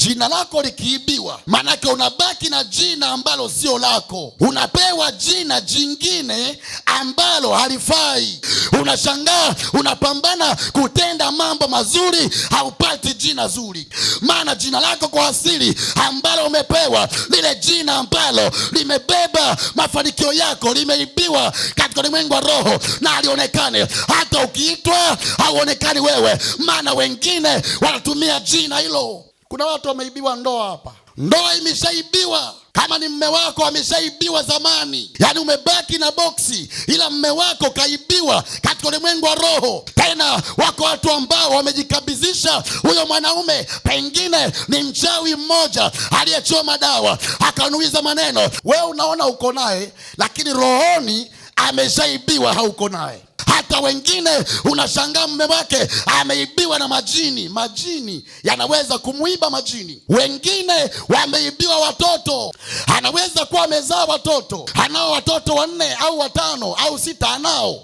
jina lako likiibiwa, manake unabaki na jina ambalo sio lako, unapewa jina jingine ambalo halifai. Unashangaa unapambana kutenda mambo mazuri, haupati jina zuri, maana jina lako kwa asili ambalo umepewa, lile jina ambalo limebeba mafanikio yako, limeibiwa katika ulimwengu wa roho na alionekane. Hata ukiitwa hauonekani wewe, maana wengine wanatumia jina hilo. Kuna watu wameibiwa ndoa hapa. Ndoa imeshaibiwa. Kama ni mme wako ameshaibiwa zamani, yaani umebaki na boksi, ila mme wako kaibiwa katika ulimwengu wa roho. Tena wako watu ambao wamejikabizisha huyo mwanaume, pengine ni mchawi mmoja aliyechoma dawa akanuiza maneno. Wewe unaona uko naye, lakini rohoni ameshaibiwa, hauko naye. Hata wengine unashangaa mume wake ameibiwa na majini. Majini yanaweza kumuiba majini. Wengine wameibiwa watoto. Anaweza kuwa amezaa watoto, anao watoto 4 au 5 au 6 anao,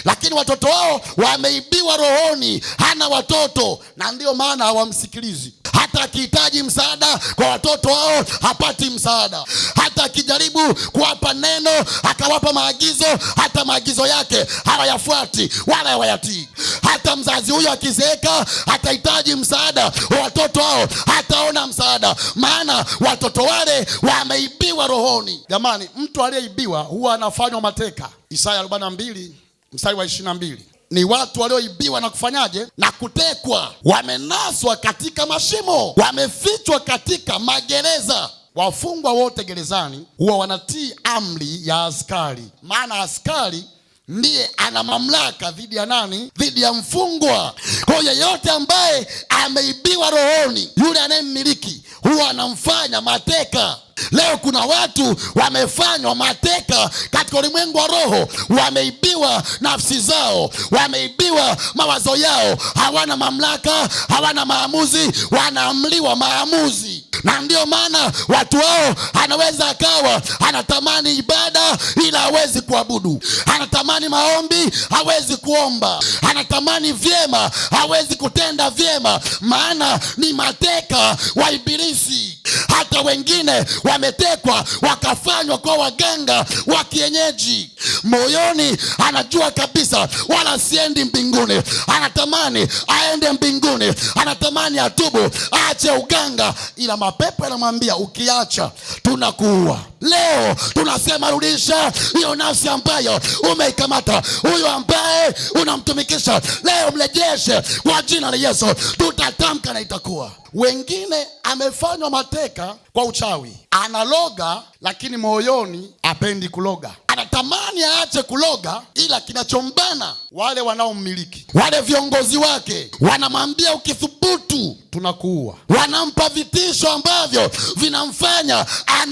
lakini watoto wao wameibiwa rohoni, hana watoto, na ndio maana hawamsikilizi. Hata akihitaji msaada kwa watoto wao hapati msaada. Hata akijaribu kuwapa neno, akawapa maagizo, hata maagizo yake hawayafuati wala hawayatii. Hata mzazi huyo akizeeka, atahitaji msaada wa watoto wao, hataona msaada, maana watoto wale wameibiwa rohoni. Jamani, mtu aliyeibiwa huwa anafanywa mateka. Isaya 42 mstari wa 22. Ni watu walioibiwa na kufanyaje? Na kutekwa. Wamenaswa katika mashimo, wamefichwa katika magereza. Wafungwa wote gerezani huwa wanatii amri ya askari, maana askari ndiye ana mamlaka dhidi ya nani? Dhidi ya mfungwa. Kwa yeyote ambaye ameibiwa rohoni, yule anayemmiliki huwa anamfanya mateka. Leo kuna watu wamefanywa mateka katika ulimwengu wa roho, wameibiwa nafsi zao, wameibiwa mawazo yao, hawana mamlaka, hawana maamuzi, wanaamliwa maamuzi. Na ndio maana watu hao anaweza akawa anatamani ibada ila hawezi kuabudu, anatamani maombi hawezi kuomba, anatamani vyema hawezi kutenda vyema, maana ni mateka wa ibilisi. Hata wengine wametekwa wakafanywa kwa waganga wa kienyeji. Moyoni anajua kabisa wala siendi mbinguni, anatamani aende mbinguni, anatamani atubu, aache uganga, ila mapepo yanamwambia ukiacha tunakuua. Leo tunasema rudisha hiyo nafsi ambayo umeikamata, huyo ambaye unamtumikisha, leo mrejeshe kwa jina la Yesu. Tutatamka na itakuwa. Wengine amefanywa mateka kwa uchawi, analoga lakini moyoni apendi kuloga, anatamani aache kuloga, ila kinachombana wale wanaommiliki, wale viongozi wake wanamwambia ukithubutu tunakuua. Wanampa vitisho ambavyo vinamfanya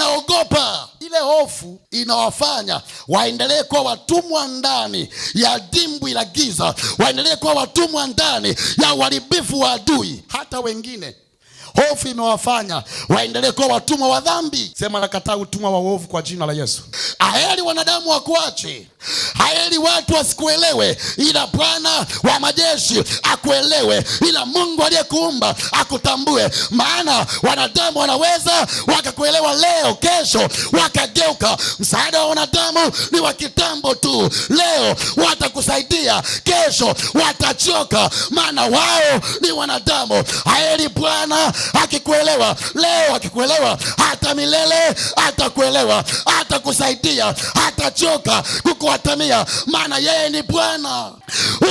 anaogopa. Ile hofu inawafanya waendelee kuwa watumwa ndani ya dimbwi la giza, waendelee kuwa watumwa ndani ya uharibifu wa adui. Hata wengine hofu imewafanya waendelee kuwa watumwa wa dhambi. Sema nakataa utumwa wa uovu kwa jina la Yesu. Aheri wanadamu wakuache, aheri watu wasikuelewe, ila Bwana wa majeshi akuelewe, ila Mungu aliyekuumba akutambue. Maana wanadamu wanaweza wakakuelewa leo, kesho wakageuka. Msaada wa wanadamu ni wa kitambo tu. Leo watakusaidia, kesho watachoka, maana wao ni wanadamu. Aheri Bwana akikuelewa leo, akikuelewa hata milele, atakuelewa, atakusaidia, hatachoka kukuatamia, maana yeye ni Bwana.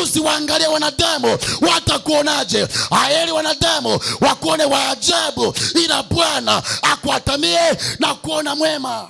Usiwaangalie wanadamu watakuonaje. Aheri wanadamu wakuone wa ajabu, ila Bwana akuatamie na kuona mwema.